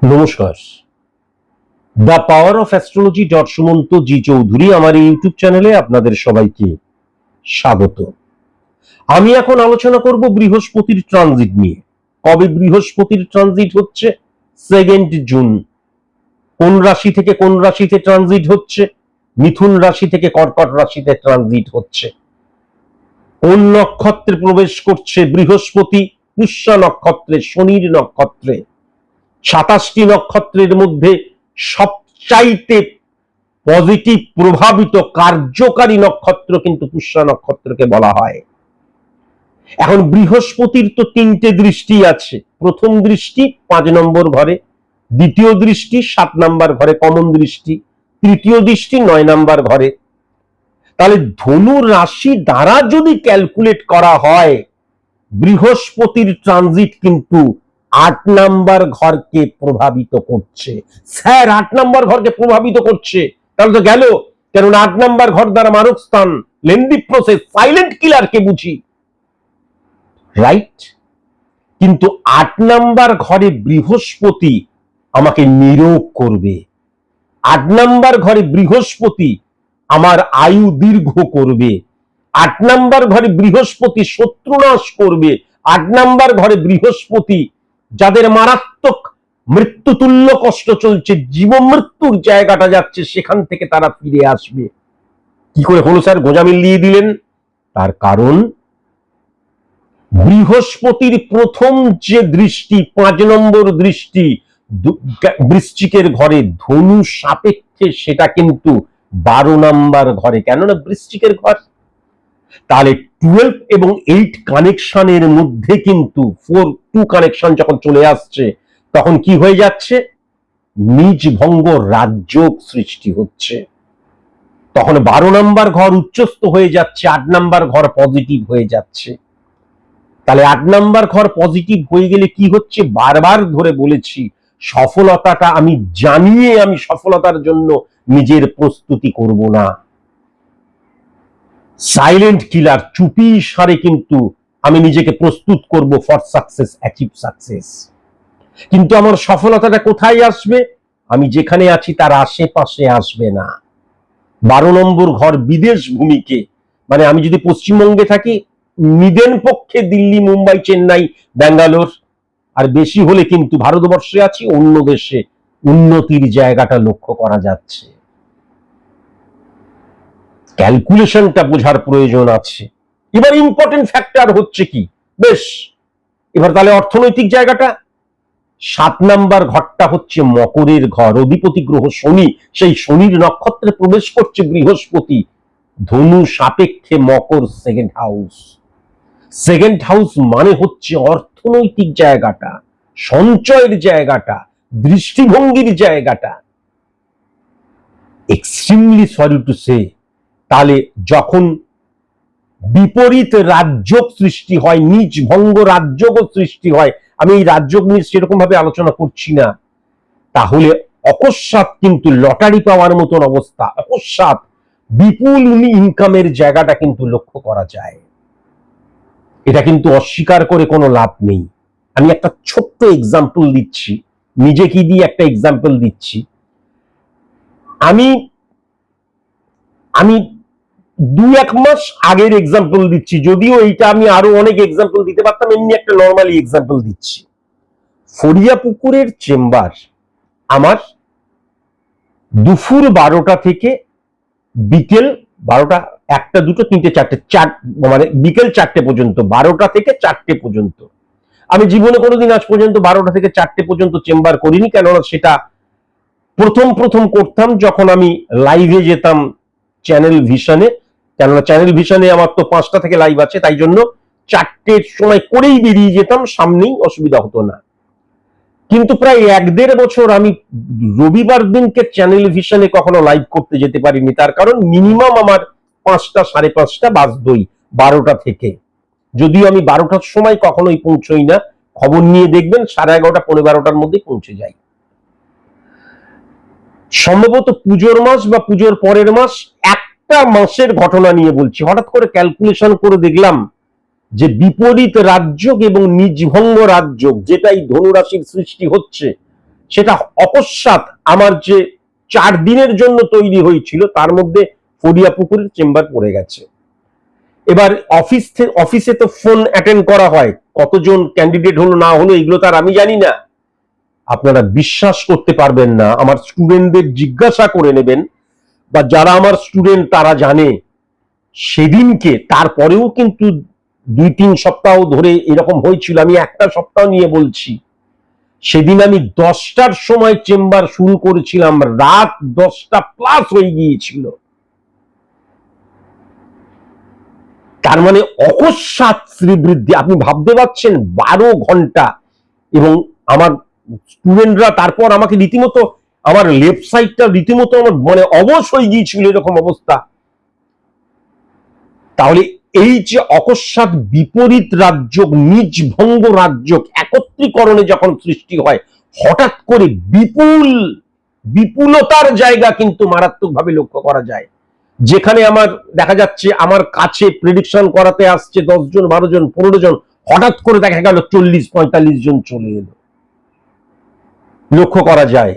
নমস্কার। The power of astrology Sumanta ji Chowdhury আমার এই ইউটিউব চ্যানেলে আপনাদের সবাইকে স্বাগত। আমি এখন আলোচনা করব বৃহস্পতির ট্রানজিট নিয়ে। কবে বৃহস্পতির ট্রানজিট হচ্ছে? 2 জুন। কোন রাশি থেকে কোন রাশিতে ট্রানজিট হচ্ছে? মিথুন রাশি থেকে কর্কট রাশিতে ট্রানজিট হচ্ছে। কোন নক্ষত্রে প্রবেশ করছে বৃহস্পতি? পুষ্যা নক্ষত্রে, শনির নক্ষত্রে। 27টি নক্ষত্রের মধ্যে সবচাইতে পজিটিভ প্রভাবিত কার্যকারী নক্ষত্র কিন্তু পুষ্যা নক্ষত্রকে বলা হয়। এখন বৃহস্পতির তো 3টে দৃষ্টি আছে। প্রথম দৃষ্টি 5 নম্বর ঘরে, দ্বিতীয় দৃষ্টি 7 নম্বর ঘরে কমন দৃষ্টি, তৃতীয় দৃষ্টি 9 নম্বর ঘরে। তাহলে ধনু রাশি দ্বারা যদি ক্যালকুলেট করা হয়, বৃহস্পতির ট্রানজিট কিন্তু 8 নম্বর ঘরকে প্রভাবিত করছে। স্যার 8 নম্বর ঘরকে প্রভাবিত করছে, তাহলে তো গেল। কারণ 8 নম্বর ঘর দ্বারা মারক স্থান, লেন্দি প্রসেস, সাইলেন্ট কিলারকে বুঝি, রাইট? কিন্তু 8 নম্বর ঘরে বৃহস্পতি আমাকে নিরোগ করবে। 8 নম্বর ঘরে বৃহস্পতি আমার আয়ু দীর্ঘ করবে। 8 নম্বর ঘরে বৃহস্পতি শত্রুনাশ করবে। 8 নম্বর ঘরে বৃহস্পতি যাদের মারাত্মক মৃত্যুতুল্য কষ্ট চলছে, জীবমৃত্যুর জায়গাটা যাচ্ছে, সেখান থেকে তারা ফিরে আসবে। কি করে হলো স্যার, গোঁজা মিলিয়ে দিলেন? তার কারণ বৃহস্পতির প্রথম যে দৃষ্টি, 5 নম্বর দৃষ্টি বৃশ্চিকের ঘরে ধনু সাপেক্ষে, সেটা কিন্তু 12 নম্বর ঘরে। কেননা বৃশ্চিকের ঘর। তাহলে 12 এবং 8 কানেকশনের মধ্যে কিন্তু 4-2 কানেকশন যখন চলে আসছে, তখন কি হয়ে যাচ্ছে? নিজ ভঙ্গ রাজযোগ সৃষ্টি হচ্ছে। তখন 12 নম্বর ঘর উচ্চস্থ হয়ে যাচ্ছে, 8 নম্বর ঘর পজিটিভ হয়ে যাচ্ছে। তাহলে 8 নম্বর ঘর পজিটিভ হয়ে গেলে কি হচ্ছে? বারবার ধরে বলেছি, সফলতাটা আমি জানিয়ে আমি সফলতার জন্য নিজের প্রস্তুতি করব না। সাইলেন্ট কিলার, চুপি সারে কিন্তু আমি নিজেকে প্রস্তুত করব ফর সাকসেস, অ্যাচিভ সাকসেস। কিন্তু আমার সফলতাটা কোথায় আসবে? আমি যেখানে আছি তার আশেপাশে আসবে না। 12 নম্বর ঘর বিদেশ ভূমিকে, মানে আমি যদি পশ্চিমবঙ্গে থাকি, নিদেন পক্ষে দিল্লি, মুম্বাই, চেন্নাই, ব্যাঙ্গালোর, আর বেশি হলে কিন্তু ভারতবর্ষে আছি, অন্য দেশে উন্নতির জায়গাটা লক্ষ্য করা যাচ্ছে। ক্যালকুলেশনটা বোঝার প্রয়োজন আছে। এবার ইম্পর্টেন্ট ফ্যাক্টর হচ্ছে কি? বেশ, এবার তাহলে অর্থনৈতিক জায়গাটা, 7 নম্বর ঘরটা হচ্ছে মকরের ঘর, অধিপতি গ্রহ শনি, সেই শনির নক্ষত্রে প্রবেশ করছে বৃহস্পতি, ধনু সাপেক্ষে মকর, সেকেন্ড হাউস। সেকেন্ড হাউস মানে হচ্ছে অর্থনৈতিক জায়গাটা, সঞ্চয়ের জায়গাটা, দৃষ্টিভঙ্গির জায়গাটা। এক্সট্রিমলি সরি টু সে, তাহলে যখন বিপরীত রাজযোগ সৃষ্টি হয়, নিজ ভঙ্গ রাজযোগ সৃষ্টি হয়, আমি এই রাজযোগ নিয়ে সেরকম ভাবে আলোচনা করছি না, তাহলে অকস্মাৎ কিন্তু লটারি পাওয়ার মতন অবস্থা, অকস্মাৎ বিপুল ইনকামের জায়গাটা কিন্তু লক্ষ্য করা যায়। এটা কিন্তু অস্বীকার করে কোনো লাভ নেই। আমি একটা ছোট্ট এক্সাম্পল দিচ্ছি, নিজেকে দিয়ে একটা এক্সাম্পল দিচ্ছি। আমি 2-1 মাস আগের এক্সাম্পল দিচ্ছি, যদিও এইটা আমি আরো অনেক এক্সাম্পল দিতে পারতাম, এমনি একটা নর্মালি এক্সাম্পল দিচ্ছি। ফরিয়াপুকুরের চেম্বার আমার দুপুর 12টা থেকে বিকেল 12টা, 1টা, 2টো, 3টে, 4টে, মানে বিকেল 4টে পর্যন্ত, 12টা থেকে 4টে পর্যন্ত। আমি জীবনে কোনোদিন আজ পর্যন্ত 12টা থেকে 4টে পর্যন্ত চেম্বার করিনি, কেননা সেটা প্রথম করতাম যখন আমি লাইভে যেতাম চ্যানেল ভিশনে। কেননা চ্যানেল ভিশনে আমার তো 5টা থেকে লাইভ আছে, তাই জন্য 4টের সময় করেই বেরিয়ে যেতাম, সামনেই, অসুবিধা হতো না। কিন্তু প্রায় 1-1.5 বছর আমি রবিবার দিনকে চ্যানেল ভিশনে কখনো লাইভ করতে যেতে পারিনি। তার কারণ মিনিমাম আমার 5টা, 5:30টা বাজতই 12টা থেকে। যদিও আমি 12টার সময় কখনোই পৌঁছই না, খবর নিয়ে দেখবেন 11:30, 12:15টার মধ্যে পৌঁছে যাই। সম্ভবত পুজোর মাস বা পুজোর পরের মাস, একটা মাসের ঘটনা নিয়ে বলছি, হঠাৎ করে ক্যালকুলেশন করে দেখলাম যে বিপরীত রাজযোগ এবং নিজভঙ্গ রাজযোগ, যেটাই ধনুরাশির সৃষ্টি হচ্ছে, সেটা অকস্মাৎ আমার যে 4 দিনের জন্য তৈরি হয়েছিল তার মধ্যে ফরিয়াপুকুরের চেম্বার পড়ে গেছে। এবার অফিসে তো ফোন অ্যাটেন্ড করা হয়, কতজন ক্যান্ডিডেট হলো না হলো এগুলো তার আমি জানি না। আপনারা বিশ্বাস করতে পারবেন না, আমার স্টুডেন্টদের জিজ্ঞাসা করে নেবেন, বা যারা আমার স্টুডেন্ট তারা জানে, সেদিনকে তারপরেও কিন্তু 2-3 সপ্তাহ ধরে এরকম হয়েছিল, আমি একটা সপ্তাহ নিয়ে বলছি। সেদিন আমি 10টার সময় চেম্বার শুরু করেছিলাম, রাত 10টা প্লাস হয়ে গিয়েছিল। তার মানে অকস্মাৎ শ্রীবৃদ্ধি, আপনি ভাবতে পারছেন 12 ঘন্টা। এবং আমার স্টুডেন্টরা তারপর আমাকে রীতিমতো, আমার লেফট সাইডটা রীতিমতো আমার মানে অবশ হয়ে গিয়েছিল, এরকম অবস্থা। তাহলে এই যে অকস্মাৎ বিপরীত রাজ্য, নিজ ভঙ্গ রাজ্য একত্রীকরণে যখন সৃষ্টি হয়, হঠাৎ করে বিপুলতার জায়গা কিন্তু মারাত্মকভাবে লক্ষ্য করা যায়। যেখানে আমার দেখা যাচ্ছে আমার কাছে প্রেডিকশন করাতে আসছে 10 জন, 12 জন, 15 জন, হঠাৎ করে দেখা গেল 40-45 জন চলে এলো, লক্ষ্য করা যায়।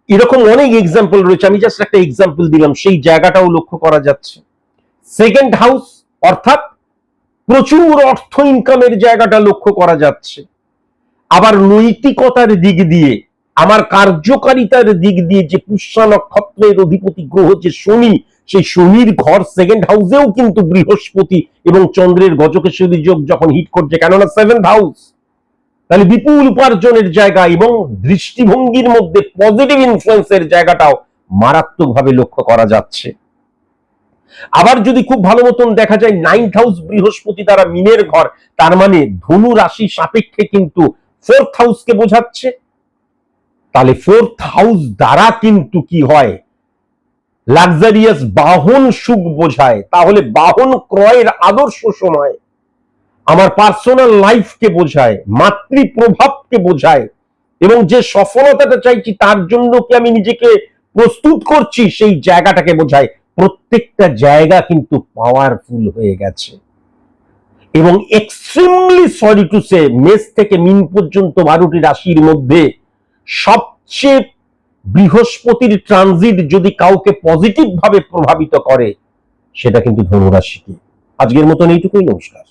এরকম অনেক এক্সাম্পল রয়েছে, আমি জাস্ট একটা এক্সাম্পল দিলাম, সেই জায়গাটাও লক্ষ্য করা যাচ্ছে। সেকেন্ড হাউস অর্থাৎ প্রচুর অর্থ ইনকামের জায়গাটা লক্ষ্য করা যাচ্ছে। আবার নৈতিকতার দিক দিয়ে, আমার কার্যকারিতার দিক দিয়ে যে পুষ্যা নক্ষত্রের অধিপতি গ্রহ যে শনি, সেই শনির ঘর সেকেন্ড হাউসেও কিন্তু বৃহস্পতি এবং চন্দ্রের গজকেশরী যোগ যখন হিট করছে, কেননা 7th হাউস, তাহলে বিপুল উপার্জনের জায়গা এবং দৃষ্টিভঙ্গির মধ্যে পজিটিভ ইনফ্লুয়েন্সের জায়গাটাও মারাত্মকভাবে লক্ষ্য করা যাচ্ছে। আবার যদি খুব ভালো মতন দেখা যায় 9th হাউস বৃহস্পতি দ্বারা মিনের ঘর, তার মানে ধনু রাশি সাপেক্ষে কিন্তু 4th হাউসকে বোঝাচ্ছে। তাহলে 4th হাউস দ্বারা কিন্তু কি হয়, লাক্সারিয়াস বাহন সুখ বোঝায়। তাহলে বাহন ক্রয়ের আদর্শ সময়, আমার পার্সোনাল লাইফকে বোঝায়, মাতৃ প্রভাবকে বোঝায়, এবং যে সফলতাটা চাইছি তার জন্য কি আমি নিজেকে প্রস্তুত করছি সেই জায়গাটাকে বোঝায়। প্রত্যেকটা জায়গা কিন্তু পাওয়ারফুল হয়ে গেছে। এবং এক্সট্রিমলি সরি টু সে, মেষ থেকে মিন পর্যন্ত 12টি রাশির মধ্যে সবচেয়ে বৃহস্পতির ট্রানজিট যদি কাউকে পজিটিভ ভাবে প্রভাবিত করে, সেটা কিন্তু ধনু রাশিকে। আজকের মতন এইটুকুই, নমস্কার।